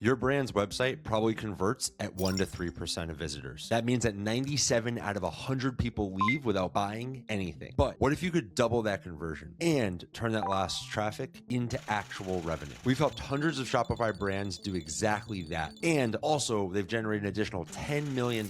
Your brand's website probably converts at 1 to 3% of visitors. That means that 97 out of 100 people leave without buying anything. But what if you could double that conversion and turn that lost traffic into actual revenue? We've helped hundreds of Shopify brands do exactly that. And also, they've generated an additional $10 million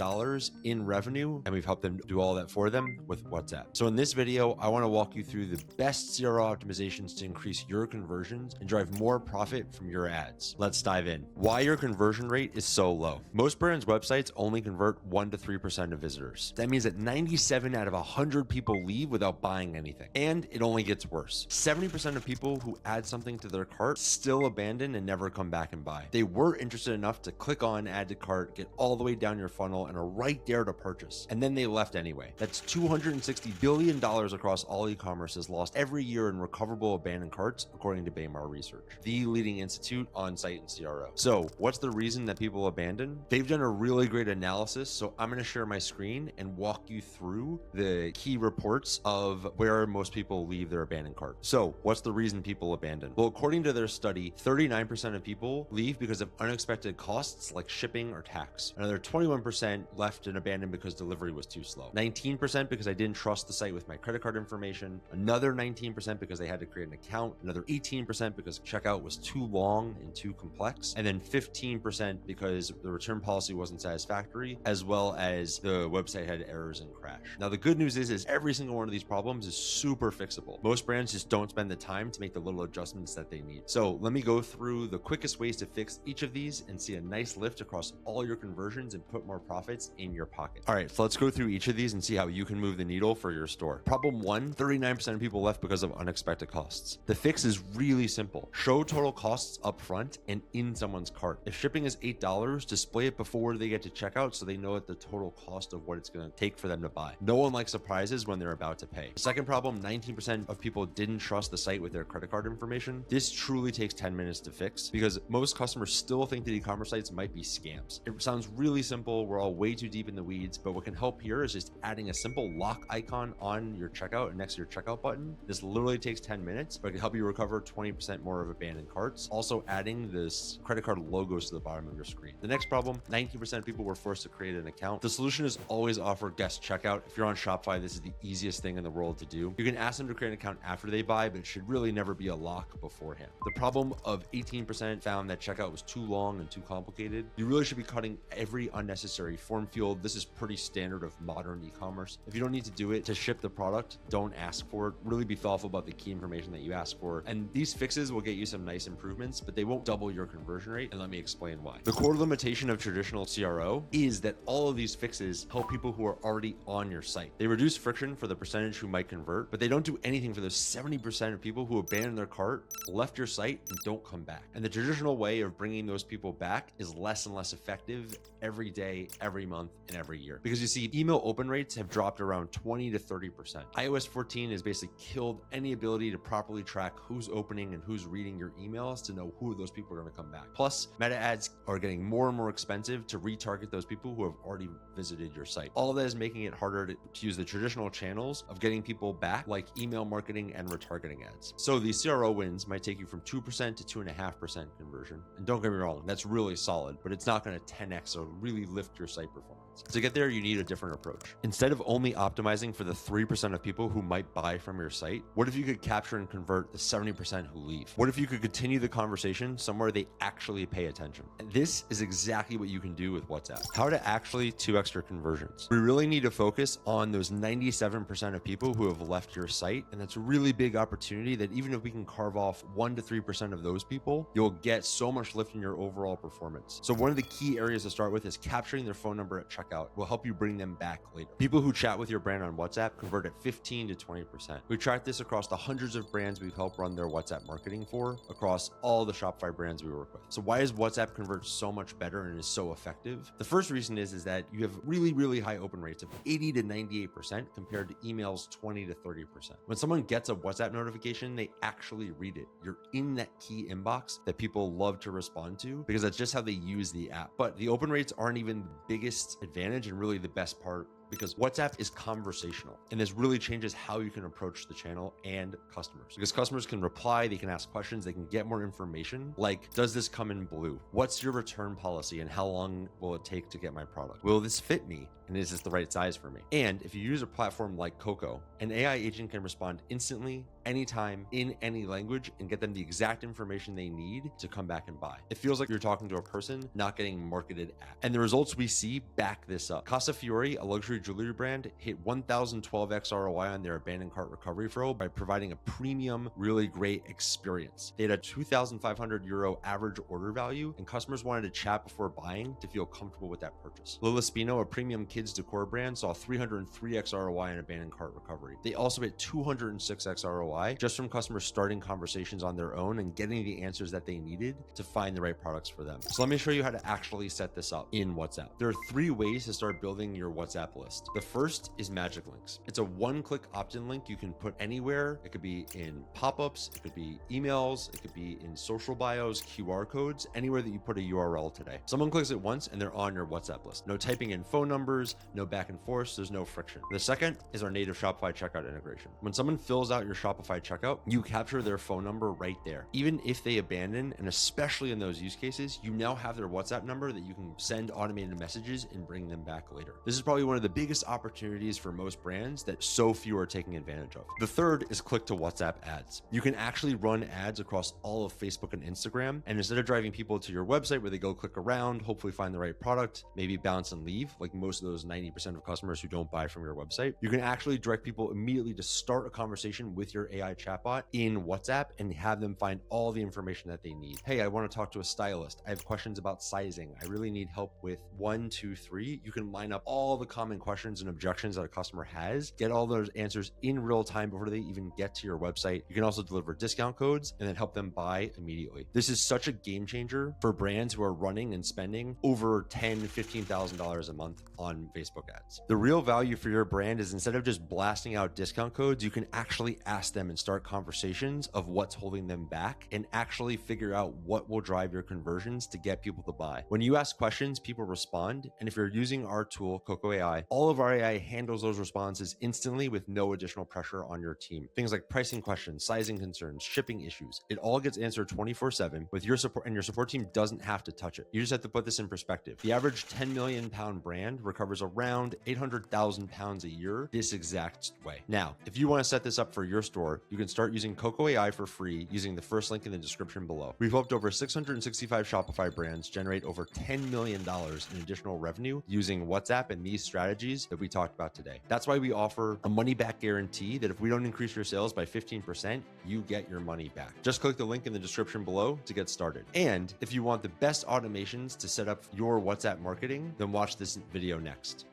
in revenue, and we've helped them do all that for them with WhatsApp. So in this video, I want to walk you through the best CRO optimizations to increase your conversions and drive more profit from your ads. Let's dive in. Why your conversion rate is so low. Most brands' websites only convert 1 to 3% of visitors. That means that 97 out of 100 people leave without buying anything. And it only gets worse. 70% of people who add something to their cart still abandon and never come back and buy. They were interested enough to click on add to cart, get all the way down your funnel, and are right there to purchase. And then they left anyway. That's $260 billion across all e-commerce is lost every year in recoverable abandoned carts, according to Baymar Research, the leading institute on site and CRO. So what's the reason that people abandon? They've done a really great analysis, so I'm going to share my screen and walk you through the key reports of where most people leave their abandoned cart. So what's the reason people abandon? Well, according to their study, 39% of people leave because of unexpected costs like shipping or tax. Another 21% left and abandoned because delivery was too slow. 19% because I didn't trust the site with my credit card information. Another 19% because they had to create an account. Another 18% because checkout was too long and too complex. And then 15% because the return policy wasn't satisfactory, as well as the website had errors and crash. Now, the good news is every single one of these problems is super fixable. Most brands just don't spend the time to make the little adjustments that they need. So let me go through the quickest ways to fix each of these and see a nice lift across all your conversions and put more profits in your pocket. All right, so let's go through each of these and see how you can move the needle for your store. Problem one, 39% of people left because of unexpected costs. The fix is really simple. Show total costs up front and in someone's cart. If shipping is $8, display it before they get to checkout so they know at the total cost of what it's going to take for them to buy. No one likes surprises when they're about to pay. Second problem, 19% of people didn't trust the site with their credit card information. This truly takes 10 minutes to fix because most customers still think that e-commerce sites might be scams. It sounds really simple. We're all way too deep in the weeds, but what can help here is just adding a simple lock icon on your checkout and next to your checkout button. This literally takes 10 minutes, but it can help you recover 20% more of abandoned carts. Also adding this credit card logos to the bottom of your screen. The next problem, 19% of people were forced to create an account. The solution is always offer guest checkout. If you're on Shopify, this is the easiest thing in the world to do. You can ask them to create an account after they buy, but it should really never be a lock beforehand. The problem of 18% found that checkout was too long and too complicated. You really should be cutting every unnecessary form field. This is pretty standard of modern e-commerce. If you don't need to do it to ship the product, don't ask for it. Really be thoughtful about the key information that you ask for. And these fixes will get you some nice improvements, but they won't double your conversion rate. And let me explain why. The core limitation of traditional CRO is that all of these fixes help people who are already on your site. They reduce friction for the percentage who might convert, but they don't do anything for those 70% of people who abandon their cart, left your site, and don't come back. And the traditional way of bringing those people back is less and less effective every day, every month, and every year. Because you see, email open rates have dropped around 20 to 30%. iOS 14 has basically killed any ability to properly track who's opening and who's reading your emails to know who those people are going to come back. Plus, meta ads are getting more and more expensive to retarget those people who have already visited your site. All of that is making it harder to use the traditional channels of getting people back, like email marketing and retargeting ads. So these CRO wins might take you from 2% to 2.5% conversion. And don't get me wrong, that's really solid, but it's not going to 10x or really lift your site performance. To get there, you need a different approach. Instead of only optimizing for the 3% of people who might buy from your site, what if you could capture and convert the 70% who leave? What if you could continue the conversation somewhere they actually pay attention? And this is exactly what you can do with WhatsApp. How to actually 2x your conversions. We really need to focus on those 97% of people who have left your site. And that's a really big opportunity that even if we can carve off 1 to 3% of those people, you'll get so much lift in your overall performance. So one of the key areas to start with is capturing their phone number at checkout. Will help you bring them back later. People who chat with your brand on WhatsApp convert at 15 to 20%. We tracked this across the hundreds of brands we've helped run their WhatsApp marketing for across all the Shopify brands we work with. So why is WhatsApp convert so much better and is so effective? The first reason is that you have really, really high open rates of 80 to 98% compared to emails 20 to 30%. When someone gets a WhatsApp notification, they actually read it. You're in that key inbox that people love to respond to because that's just how they use the app. But the open rates aren't even the biggest advantage and really the best part because WhatsApp is conversational. And this really changes how you can approach the channel and customers, because customers can reply, they can ask questions, they can get more information. Like, does this come in blue? What's your return policy and how long will it take to get my product? Will this fit me? And is this the right size for me? And if you use a platform like Coco, an AI agent can respond instantly, anytime, in any language, and get them the exact information they need to come back and buy. It feels like you're talking to a person, not getting marketed at. And the results we see back this up. Casafiore, a luxury jewelry brand, hit 1012x ROI on their abandoned cart recovery flow by providing a premium, really great experience. They had a 2,500 euro average order value, and customers wanted to chat before buying to feel comfortable with that purchase. Lila Spino, a premium kids decor brand, saw 303x ROI in abandoned cart recovery. They also hit 206x ROI just from customers starting conversations on their own and getting the answers that they needed to find the right products for them. So let me show you how to actually set this up in WhatsApp. There are 3 ways to start building your WhatsApp list. The first is magic links. It's a one-click opt-in link you can put anywhere. It could be in pop-ups, it could be emails, it could be in social bios, QR codes, anywhere that you put a URL today. Someone clicks it once and they're on your WhatsApp list. No typing in phone numbers, no back and forth, there's no friction. The second is our native Shopify checkout integration. When someone fills out your Shopify checkout, you capture their phone number right there. Even if they abandon, and especially in those use cases, you now have their WhatsApp number that you can send automated messages and bring them back later. This is probably one of the biggest opportunities for most brands that so few are taking advantage of. The third is click to WhatsApp ads. You can actually run ads across all of Facebook and Instagram, and instead of driving people to your website where they go click around, hopefully find the right product, maybe bounce and leave, like most of those 90% of customers who don't buy from your website, you can actually direct people immediately to start a conversation with your AI chatbot in WhatsApp and have them find all the information that they need. Hey, I want to talk to a stylist. I have questions about sizing. I really need help with 1, 2, 3. You can line up all the common questions and objections that a customer has, get all those answers in real time before they even get to your website. You can also deliver discount codes and then help them buy immediately. This is such a game changer for brands who are running and spending over $10,000, $15,000 a month on Facebook ads. The real value for your brand is instead of just blasting out discount codes, you can actually ask them and start conversations of what's holding them back and actually figure out what will drive your conversions to get people to buy. When you ask questions, people respond. And if you're using our tool, Coco AI, all of our AI handles those responses instantly with no additional pressure on your team. Things like pricing questions, sizing concerns, shipping issues, it all gets answered 24/7 with your support, and your support team doesn't have to touch it. You just have to put this in perspective. The average 10 million pound brand recovers around 800,000 pounds a year this exact way. Now, if you want to set this up for your store, you can start using Coco AI for free using the first link in the description below. We've helped over 665 Shopify brands generate over $10 million in additional revenue using WhatsApp and these strategies that we talked about today. That's why we offer a money-back guarantee that if we don't increase your sales by 15%, you get your money back. Just click the link in the description below to get started. And if you want the best automations to set up your WhatsApp marketing, then watch this video next.